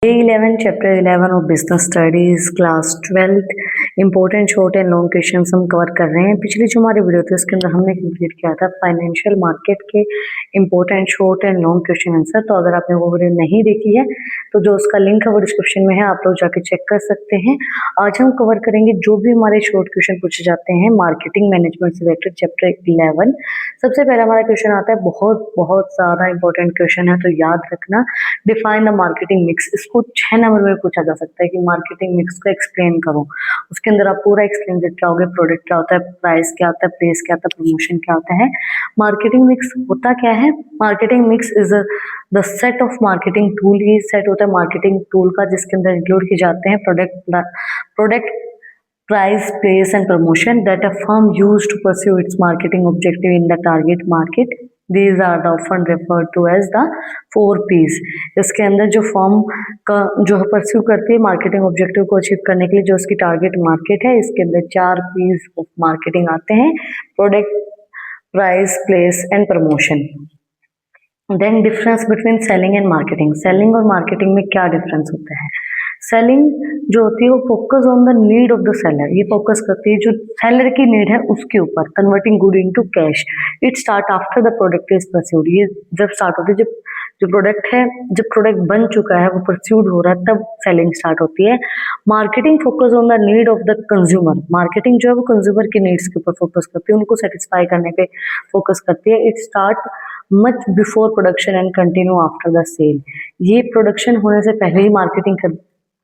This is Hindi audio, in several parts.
Day 11 chapter 11 of business studies class 12 important short and long questions हम कवर कर रहे हैं। पिछली जो हमारी वीडियो थी उसके अंदर हमने कंप्लीट किया था फाइनेंशियल मार्केट के important short and long question answer. तो अगर आपने वो वीडियो नहीं देखी है तो जो उसका लिंक है वो डिस्क्रिप्शन में है, आप लोग जाके चेक कर सकते हैं। आज हम कवर करेंगे जो भी हमारे शॉर्ट क्वेश्चन पूछे जाते हैं मार्केटिंग मैनेजमेंट से रिलेटेड चैप्टर 11। सबसे पहला हमारा क्वेश्चन आता है, बहुत बहुत ज्यादा इंपॉर्टेंट क्वेश्चन है तो याद रखना, डिफाइन द मार्केटिंग मिक्स। इसको 6 नंबर में पूछा जा सकता है कि मार्केटिंग मिक्स को एक्सप्लेन करो। उसके अंदर आप पूरा एक्सप्लेन करके आओगे, प्रोडक्ट क्या होता है, प्राइस क्या होता है, प्लेस क्या होता है, प्रमोशन क्या होता है। मार्केटिंग मिक्स होता क्या है? Marketing mix is the set of marketing tool. ये सेट होता है मार्केटिंग टूल का जिसके अंदर इंक्लूड किए जाते हैं product price, place and promotion that a firm use to pursue its marketing objective in the target market. These are often referred to as the 4 P's. इसके अंदर जो फर्म का जो परस्यू करती है मार्केटिंग ऑब्जेक्टिव को अचीव करने के लिए जो उसकी टारगेट मार्केट है, इसके अंदर 4 P's ऑफ मार्केटिंग आते हैं: product, price, place and promotion. Then difference between selling and marketing. Selling और मार्केटिंग में क्या डिफरेंस होता है? सेलिंग जो होती है वो focus on the need of the seller. ये फोकस करती है जो सेलर की नीड है उसके ऊपर, converting good into cash. It start after the product is pursued. ये जब स्टार्ट होती है जब जो प्रोडक्ट है, जब प्रोडक्ट बन चुका है, वो परस्यूड हो रहा है, तब सेलिंग स्टार्ट होती है। Marketing focus on the need of the consumer. Marketing जो है वो कंज्यूमर की नीड्स के ऊपर फोकस करती है, उनको सेटिस्फाई करने पे फोकस करती है। It start much before production and continue after the sale. ये प्रोडक्शन होने से पहले ही मार्केटिंग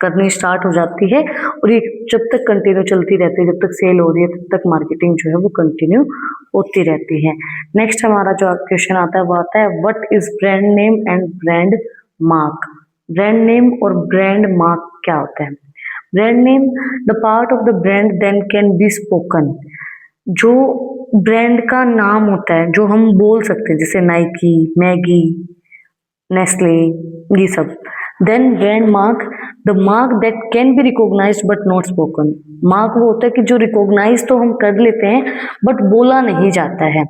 करनी स्टार्ट हो जाती है और ये जब तक कंटिन्यू चलती रहती है, जब तक सेल हो रही है तब तक मार्केटिंग जो है वो कंटिन्यू होती रहती है। नेक्स्ट हमारा जो क्वेश्चन आता है वो आता है, what is brand name and brand mark. Brand name और ब्रांड मार्क क्या होता है? Brand name the part of the brand then can be spoken. जो ब्रांड का नाम होता है जो हम बोल सकते हैं, जैसे नाइकी, मैगी, नेस्ले, ये सब। Then brand mark the mark that can be recognised but not spoken. Mark वो होता है कि जो रिकॉग्नाइज तो हम कर लेते हैं बट बोला नहीं जाता है।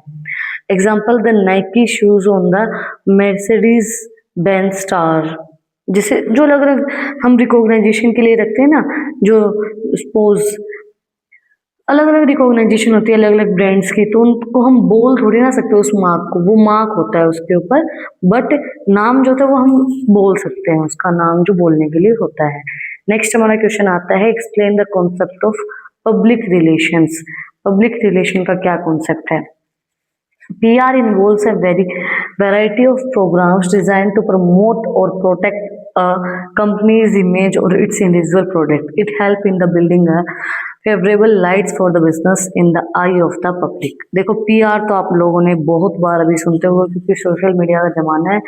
Example the Nike shoes on the Mercedes Benz star. जिसे जो अलग अलग हम रिकॉग्नाइजेशन के लिए रखते हैं ना, जो सपोज अलग अलग रिकॉग्नाइजेशन होती है अलग अलग ब्रांड्स की, तो उनको हम बोल थोड़ी ना सकते उस मार्क को, वो मार्क होता है उसके ऊपर, बट नाम जो होता है वो हम बोल सकते हैं, उसका नाम जो बोलने के लिए होता है। नेक्स्ट हमारा क्वेश्चन आता है, explain the concept of public relations. Public relation का क्या कॉन्सेप्ट है? PR involves a variety of programs designed to promote or protect a company's image or its individual product. It helps in the building a favorable lights for the business in the eye of the public. देखो PR तो आप लोगों ने बहुत बार अभी सुनते हो क्योंकि सोशल मीडिया का जमाना है,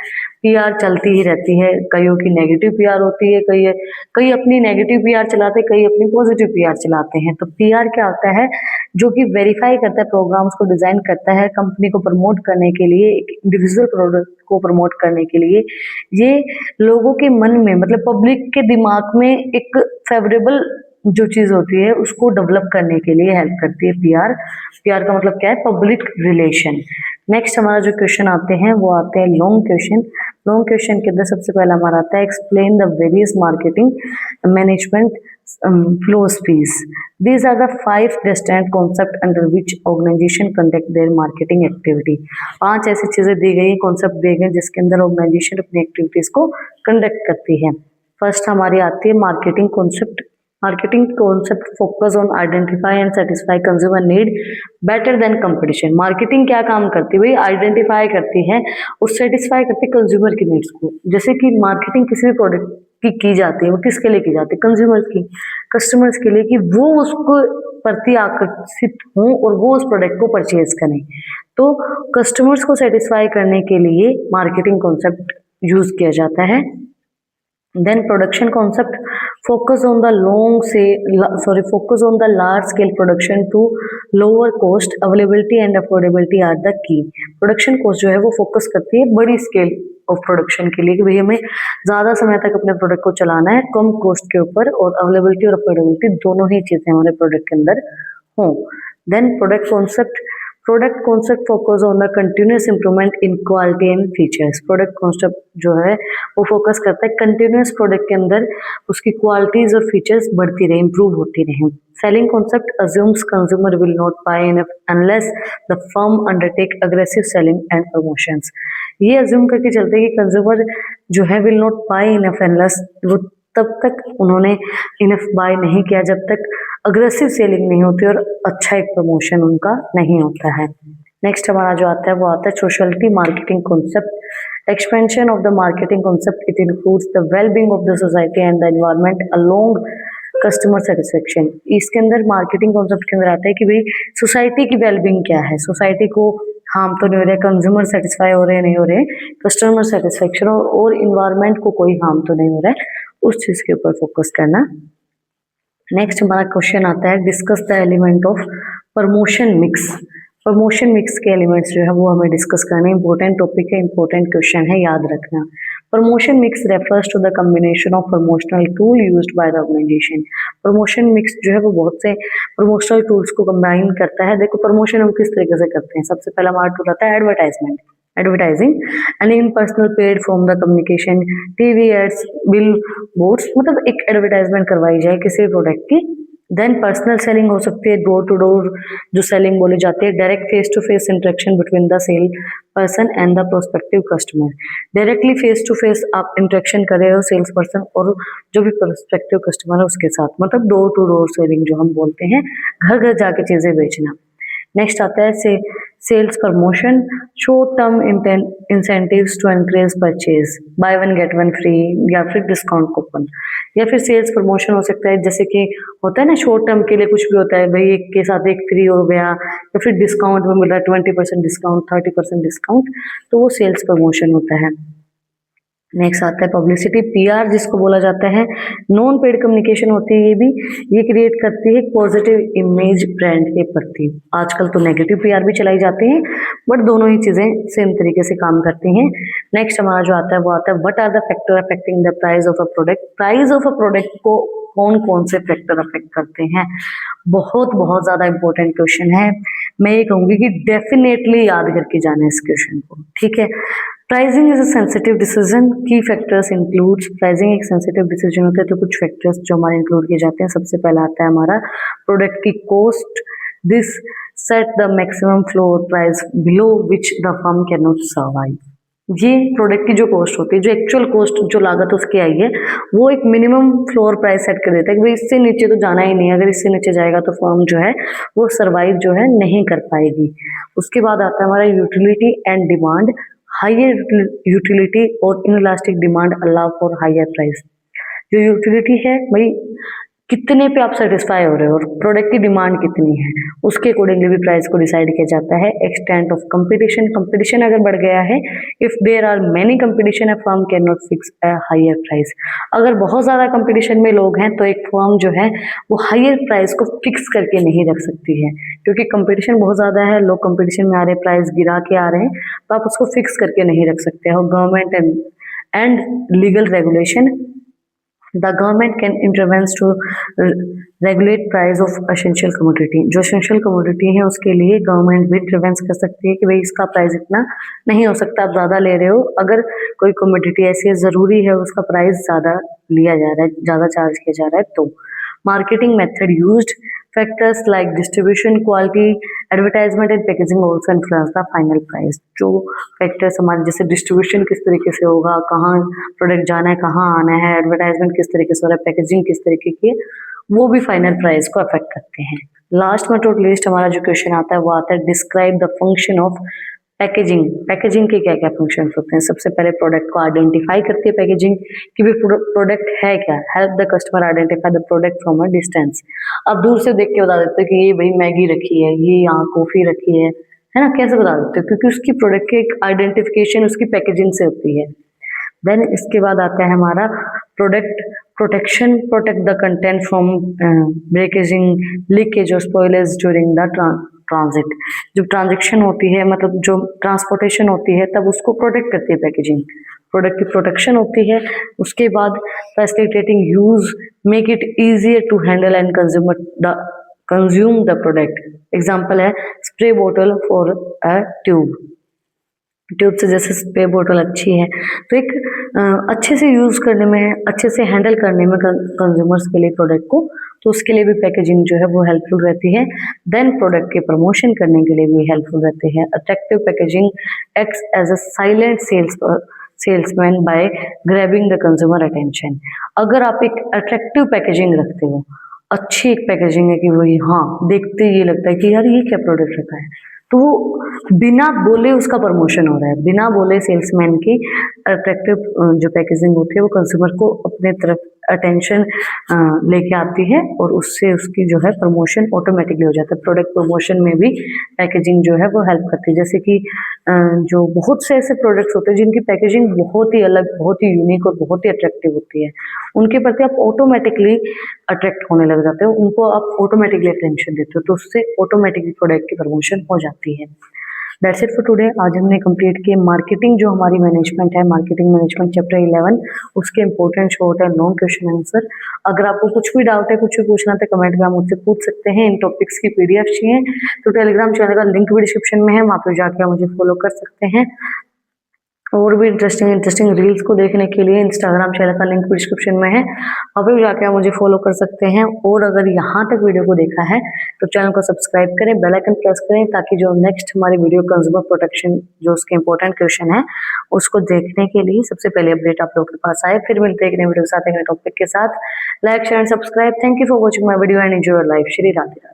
PR चलती ही रहती है। कईयों की नेगेटिव PR होती है, कई अपनी नेगेटिव PR चलाते हैं, कई अपनी पॉजिटिव PR चलाते हैं। तो PR क्या होता है? जो कि वेरीफाई करता है, प्रोग्राम्स को डिजाइन करता है कंपनी को प्रमोट करने के लिए, एक इंडिविजुअल प्रोडक्ट को प्रमोट करने के लिए। ये लोगों के मन में, मतलब पब्लिक के दिमाग में एक फेवरेबल जो चीज होती है उसको डेवलप करने के लिए हेल्प करती है PR। PR का मतलब क्या है? Public relation. नेक्स्ट हमारा जो क्वेश्चन आते हैं वो आते हैं लॉन्ग क्वेश्चन। लॉन्ग क्वेश्चन के अंदर सबसे पहला हमारा आता है, explain the various marketing management philosophies. These are the 5 distinct concepts under which organization conduct their marketing activity. 5 ऐसी चीजें दी गई, कॉन्सेप्ट दिए गए जिसके अंदर ऑर्गेनाइजेशन अपनी एक्टिविटीज को कंडक्ट करती है। फर्स्ट हमारी आती है marketing concept. Marketing concept focus on identify and satisfy consumer need better than competition. Marketing क्या काम करती है भाई? आइडेंटिफाई करती है और सेटिस्फाई करती है कंज्यूमर की नीड्स को। जैसे कि मार्केटिंग किसी भी प्रोडक्ट की जाती है, वो किसके लिए की जाती है? कंज्यूमर्स की, कस्टमर्स के लिए, कि वो उसको प्रति आकर्षित हों और वो उस प्रोडक्ट को परचेज करें। तो कस्टमर्स को सेटिस्फाई करने के लिए मार्केटिंग कॉन्सेप्ट यूज किया जाता है। Then production concept focus on the large scale production to lower cost, availability and affordability are the key. Production cost जो है वो फोकस करती है बड़ी स्केल ऑफ प्रोडक्शन के लिए कि भाई हमें ज्यादा समय तक अपने प्रोडक्ट को चलाना है कम कॉस्ट के ऊपर, और अवेलेबिलिटी और अफोर्डेबिलिटी दोनों ही चीजें हमारे प्रोडक्ट के अंदर हों। Then product concept product concept focus on the continuous improvement in quality and features. Product concept जो है वो फोकस करता है कंटिन्यूस प्रोडक्ट के अंदर उसकी क्वालिटीज और फीचर्स बढ़ती रहे, इंप्रूव होती रहे। Selling concept assumes consumer will not buy enough unless the firm undertake aggressive selling and promotions. ये अज्यूम करके चलते हैं कि कंज्यूमर जो है will not buy enough unless, वो तब तक उन्होंने इनफ बाय नहीं किया जब तक अग्रेसिव सेलिंग नहीं होती और अच्छा एक प्रमोशन उनका नहीं होता है। नेक्स्ट हमारा जो आता है वो आता है sociality marketing concept. Expansion of the marketing concept it includes the wellbeing of the society and the environment along customer satisfaction. इसके अंदर मार्केटिंग कॉन्सेप्ट के अंदर आता है कि भाई सोसाइटी की वेलबींग क्या है, सोसाइटी को हार्म तो नहीं हो रहा है, कंज्यूमर सेटिस्फाई हो रहे नहीं हो रहे, कस्टमर सेटिस्फेक्शन और इन्वायरमेंट को कोई हार्म तो नहीं हो रहा है, उस चीज के ऊपर फोकस करना। नेक्स्ट हमारा क्वेश्चन आता है discuss the element of promotion mix. Promotion mix के एलिमेंट्स जो है वो हमें डिस्कस करने, इंपॉर्टेंट टॉपिक है, इंपॉर्टेंट क्वेश्चन है, याद रखना। Promotion mix refers to the combination of promotional tool used by the organisation. Promotion mix जो है वो बहुत से प्रमोशनल टूल्स को कंबाइन करता है। देखो प्रमोशन हम किस तरीके से करते हैं, सबसे पहला हमारा टूल आता है advertisement, advertising and in personal paid form the communication, TV ads, billboards, मतलब एक एडवर्टाइजमेंट करवाई जाए किसी प्रोडक्ट की। देन पर्सनल सेलिंग हो सकती है, डोर टू डोर जो सेलिंग बोली जाती है, direct face to face interaction between the sale person and the prospective customer. Directly face to face आप इंटरेक्शन कर रहे हो सेल्स पर्सन और जो भी प्रोस्पेक्टिव कस्टमर है उसके साथ, मतलब डोर टू डोर सेलिंग जो हम बोलते हैं, घर घर जाके चीजें बेचना। नेक्स्ट आता है sales promotion, short term incentives to increase purchase, buy one get one free या फिर डिस्काउंट कूपन। या फिर सेल्स प्रमोशन हो सकता है जैसे कि होता है ना शॉर्ट टर्म के लिए कुछ भी होता है, भाई एक के साथ एक फ्री हो गया या फिर डिस्काउंट में मिल रहा है 20% डिस्काउंट, 30% डिस्काउंट, तो वो सेल्स प्रमोशन होता है। नेक्स्ट आता है पब्लिसिटी, पीआर जिसको बोला जाता है, नॉन पेड कम्युनिकेशन होती है, ये क्रिएट करती है पॉजिटिव इमेज ब्रांड के प्रति। आजकल तो नेगेटिव पीआर भी चलाई जाती है, बट दोनों ही चीजें सेम तरीके से काम करती हैं। नेक्स्ट हमारा जो आता है वो आता है what are the factor affecting the price of a product. Price of a product को कौन कौन से फैक्टर अफेक्ट करते हैं, बहुत बहुत ज्यादा इंपॉर्टेंट क्वेश्चन है। मैं ये कहूंगी कि डेफिनेटली याद करके जाना इस क्वेश्चन को, ठीक है। Pricing is a sensitive decision, की फैक्टर्स इंक्लूड्स। प्राइसिंग एक सेंसिटिव डिसीजन होता है तो कुछ फैक्टर्स जो हमारे इंक्लूड किए जाते हैं। सबसे पहला आता है हमारा प्रोडक्ट की cost, this set the maximum floor price below which the firm can not survive. ये प्रोडक्ट की जो कॉस्ट होती है, जो एक्चुअल कॉस्ट जो लागत उसकी आई है, वो एक मिनिमम फ्लोर प्राइस सेट कर देता है कि भाई इससे नीचे तो जाना ही नहीं है, अगर इससे नीचे जाएगा तो फर्म जो है वो सर्वाइव जो है नहीं कर पाएगी। उसके बाद आता है हमारा utility and demand, higher utility और inelastic demand allow for higher price. जो यूटिलिटी है भाई कितने पे आप सेटिस्फाई हो रहे हो और प्रोडक्ट की डिमांड कितनी है, उसके अकॉर्डिंगली भी प्राइस को डिसाइड किया जाता है। एक्सटेंट ऑफ कंपटीशन, कंपटीशन अगर बढ़ गया है, if there are many competition a firm can not fix a higher price. अगर बहुत ज्यादा कंपटीशन में लोग हैं तो एक फर्म जो है वो हायर प्राइस को फिक्स करके नहीं रख सकती है, क्योंकि कंपटीशन बहुत ज्यादा है, लोग कंपटीशन में आ रहे हैं, प्राइस गिरा के आ रहे हैं, तो आप उसको फिक्स करके नहीं रख सकते हो। Government and legal regulation, the government can intervene to regulate price of essential commodity। जो essential commodity है उसके लिए गवर्नमेंट भी इंटरवेंस कर सकती है कि भाई इसका प्राइस इतना नहीं हो सकता, आप ज्यादा ले रहे हो। अगर कोई कमोडिटी ऐसी है जरूरी है उसका प्राइस ज्यादा लिया जा रहा है, ज्यादा चार्ज किया जा रहा है, तो marketing method used, factors like distribution, quality, advertisement and packaging also influence the final price. जो फैक्टर्स हमारे जैसे डिस्ट्रीब्यूशन किस तरीके से होगा, कहाँ प्रोडक्ट जाना है, कहाँ आना है, एडवर्टाइजमेंट किस तरीके से हो रहा है, पैकेजिंग किस तरीके की है, वो भी फाइनल प्राइस को अफेक्ट करते हैं। लास्ट बट नॉट लीस्ट हमारा जो क्वेश्चन आता है वो आता है describe the function of packaging. Packaging के क्या क्या फंक्शंस होते हैं। सबसे पहले प्रोडक्ट को आइडेंटिफाई करती है पैकेजिंग कि भी प्रोडक्ट है क्या, help the customer identify the product from a distance. अब दूर से देख के बता देते हैं कि ये भाई मैगी रखी है, ये यहाँ कॉफी रखी है ना, कैसे बता देते हैं, क्योंकि उसकी प्रोडक्ट की एक आइडेंटिफिकेशन उसकी पैकेजिंग से होती है। देन इसके बाद आता है हमारा product protection, protect the content from breakaging, leakage और स्पॉइलेज ड्यूरिंग द ट्रांजिट। जब ट्रांजेक्शन होती है, मतलब जो ट्रांसपोर्टेशन होती है, तब उसको प्रोटेक्ट करती है पैकेजिंग, प्रोडक्ट की प्रोटेक्शन होती है। उसके बाद facilitating use, make it easier to handle and consumer the consume the product. Example है स्प्रे बोतल फॉर अ ट्यूब। ट्यूब से जैसे स्प्रे बोतल अच्छी है, तो एक अच्छे से यूज करने में, अच्छे से हैंडल करने में कंज्यूमर्स के लिए प्रोडक्ट को, तो उसके लिए भी पैकेजिंग जो है वो हेल्पफुल रहती है। देन प्रोडक्ट के प्रमोशन करने के लिए भी हेल्पफुल रहती है। Attractive packaging acts as a silent salesman by grabbing the consumer attention. अगर आप एक अट्रैक्टिव पैकेजिंग रखते हो, अच्छी एक पैकेजिंग है कि वही हाँ देखते ही ये लगता है कि यार ये क्या प्रोडक्ट रखा है, तो वो बिना बोले उसका प्रमोशन हो रहा है, बिना बोले सेल्समैन की अट्रैक्टिव जो पैकेजिंग होती है वो कंज्यूमर को अपने तरफ अटेंशन लेके आती है और उससे उसकी जो है प्रमोशन ऑटोमेटिकली हो जाता है। प्रोडक्ट प्रमोशन में भी पैकेजिंग जो है वो हेल्प करती है। जैसे कि जो बहुत से ऐसे प्रोडक्ट्स होते हैं जिनकी पैकेजिंग बहुत ही अलग, बहुत ही यूनिक और बहुत ही अट्रैक्टिव होती है, उनके प्रति आप ऑटोमेटिकली अट्रैक्ट होने लग जाते हो, उनको आप ऑटोमेटिकली अटेंशन देते हो, तो उससे ऑटोमेटिकली प्रोडक्ट की प्रमोशन हो जाती है। That's it for today. आज हमने कंप्लीट किया मार्केटिंग, जो हमारी मैनेजमेंट है, मार्केटिंग मैनेजमेंट चैप्टर 11, उसके important short and long question answer. अगर आपको कुछ भी डाउट है, कुछ भी पूछना है, तो कमेंट में आप मुझसे पूछ सकते हैं। इन टॉपिक्स की पीडीएफ चाहिए तो टेलीग्राम चैनल का लिंक भी डिस्क्रिप्शन में है, वहाँ पे जाके आप मुझे फॉलो कर सकते हैं। और भी इंटरेस्टिंग रील्स को देखने के लिए इंस्टाग्राम चैनल का लिंक डिस्क्रिप्शन में है, वहाँ पे जाके आप मुझे फॉलो कर सकते हैं। और अगर यहाँ तक वीडियो को देखा है तो चैनल को सब्सक्राइब करें, बेल आइकन प्रेस करें, ताकि जो नेक्स्ट हमारी वीडियो कंज्यूमर प्रोटेक्शन जो उसके इंपॉर्टेंट क्वेश्चन है उसको देखने के लिए सबसे पहले अपडेट आप लोग के पास आए। फिर मिलते हैं एक नए वीडियो के साथ, एक नए टॉपिक के साथ। Like share and subscribe. Thank you for watching my video and enjoy your life. Shri Radhe.